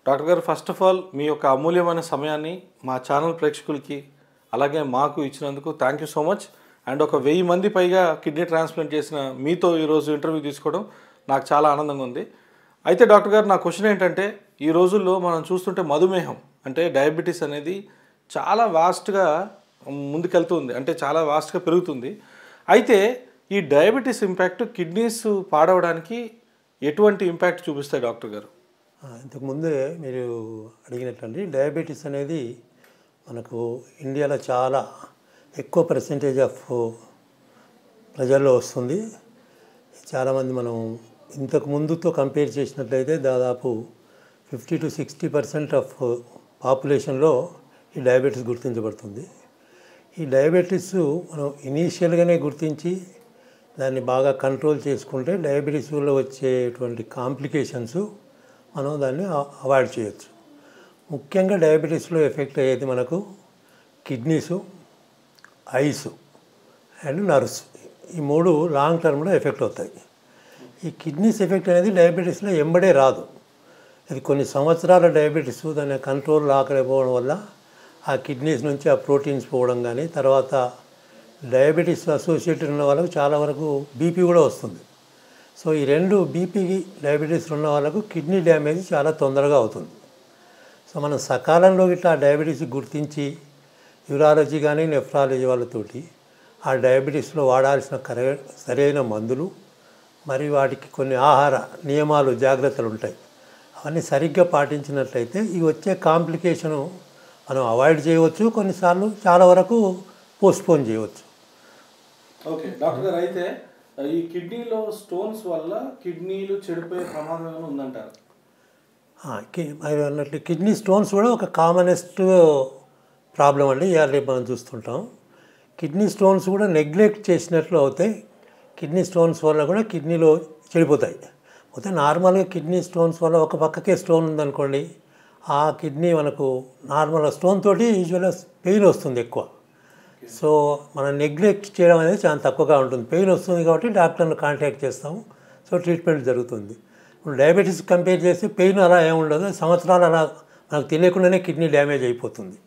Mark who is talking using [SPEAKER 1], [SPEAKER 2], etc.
[SPEAKER 1] Doctor గారు first of all మీ యొక్క అమూల్యమైన సమయాన్ని మా ఛానల్ ప్రేక్షకులకి అలాగే మాకు ఇచ్చినందుకు thank you so much. And ఒక 1000 మంది పైగా కిడ్నీ ట్రాన్స్ప్లాంట్ చేసిన మీతో ఈరోజు ఇంటర్వ్యూ తీసుకోవడం నాకు చాలా ఆనందంగా ఉంది. అయితే డాక్టర్ గారు నా క్వశ్చన్ ఏంటంటే, ఈ రోజుల్లో మనం చూస్తుంటే మధుమేహం అంటే డయాబెటీస్ అనేది చాలా వాస్ట్గా ముందుకెళ్తుంది, అంటే చాలా వాస్ట్గా పెరుగుతుంది. అయితే ఈ డయాబెటీస్ ఇంపాక్ట్ కిడ్నీస్ పాడవడానికి ఎటువంటి ఇంపాక్ట్ చూపిస్తాయి డాక్టర్ గారు?
[SPEAKER 2] ఇంతకుముందే మీరు అడిగినట్లండి, డయాబెటీస్ అనేది మనకు ఇండియాలో చాలా ఎక్కువ పర్సెంటేజ్ ఆఫ్ ప్రజల్లో వస్తుంది. చాలామంది మనం ఇంతకు ముందుతో కంపేర్ చేసినట్లయితే దాదాపు 50 to 60% ఆఫ్ పాపులేషన్లో ఈ డయాబెటీస్ గుర్తించబడుతుంది. ఈ డయాబెటీస్ మనం ఇనీషియల్గానే గుర్తించి దాన్ని బాగా కంట్రోల్ చేసుకుంటే డయాబెటీస్ వల్ల వచ్చేటువంటి కాంప్లికేషన్స్ మనం దాన్ని అవాయిడ్ చేయొచ్చు. ముఖ్యంగా డయాబెటీస్లో ఎఫెక్ట్ అయ్యేది మనకు కిడ్నీసు, ఐస్ అండ్ నర్వ్స్. ఈ 3 లాంగ్ టర్మ్లో ఎఫెక్ట్ అవుతాయి. ఈ కిడ్నీస్ ఎఫెక్ట్ అనేది డయాబెటీస్లో ఎంబడే రాదు. ఇది కొన్ని సంవత్సరాల డయాబెటీస్ దాని కంట్రోల్ రాకపోవడం వల్ల ఆ కిడ్నీస్ నుంచి ఆ ప్రోటీన్స్ పోవడం కానీ, తర్వాత డయాబెటీస్ అసోసియేటెడ్ ఉన్న వాళ్ళకు చాలా వరకు బీపీ కూడా వస్తుంది. సో ఈ 2 బీపీకి డయాబెటీస్ ఉన్న వాళ్ళకు కిడ్నీ డ్యామేజ్ చాలా తొందరగా అవుతుంది. సో మనం సకాలంలో ఇట్లా డయాబెటీస్ గుర్తించి యూరాలజీ కానీ నెఫ్రాలజీ వాళ్ళతోటి ఆ డయాబెటీస్లో వాడాల్సిన సరైన మందులు మరియు వాటికి కొన్ని ఆహార నియమాలు, జాగ్రత్తలు ఉంటాయి. అవన్నీ సరిగ్గా పాటించినట్లయితే ఈ వచ్చే కాంప్లికేషను మనం అవాయిడ్ చేయవచ్చు, కొన్నిసార్లు చాలా వరకు పోస్ట్పోన్ చేయవచ్చు.
[SPEAKER 1] ఓకే డాక్టర్ గారు, అయితే ఈ కిడ్నీలో స్టోన్స్ వల్ల కిడ్నీలు చెడిపోయే ప్రమాదం ఏమైనా ఉందంటారు?
[SPEAKER 2] మీరు అన్నట్లు కిడ్నీ స్టోన్స్ కూడా ఒక కామనెస్ట్ ప్రాబ్లం అండి. ఇవాళ మనం చూస్తుంటాం. కిడ్నీ స్టోన్స్ కూడా నెగ్లెక్ట్ చేసినట్లు అవుతాయి. కిడ్నీ స్టోన్స్ వల్ల కూడా కిడ్నీలో చెడిపోతాయి. అయితే నార్మల్గా కిడ్నీ స్టోన్స్ వల్ల ఒక పక్కకే స్టోన్ ఉందనుకోండి, ఆ కిడ్నీ మనకు నార్మల్ స్టోన్ తోటి యూజువల్గా పెయిన్ వస్తుంది ఎక్కువ. సో మనం నెగ్లెక్ట్ చేయడం అనేది చాలా తక్కువగా ఉంటుంది. పెయిన్ వస్తుంది కాబట్టి డాక్టర్ని కాంటాక్ట్ చేస్తాము. సో ట్రీట్మెంట్ జరుగుతుంది. ఇప్పుడు డయాబెటీస్ కంపేర్ చేస్తే పెయిన్ అలా ఏముండదు. సంవత్సరాలు అలా మనకు తెలియకుండానే కిడ్నీ డ్యామేజ్ అయిపోతుంది.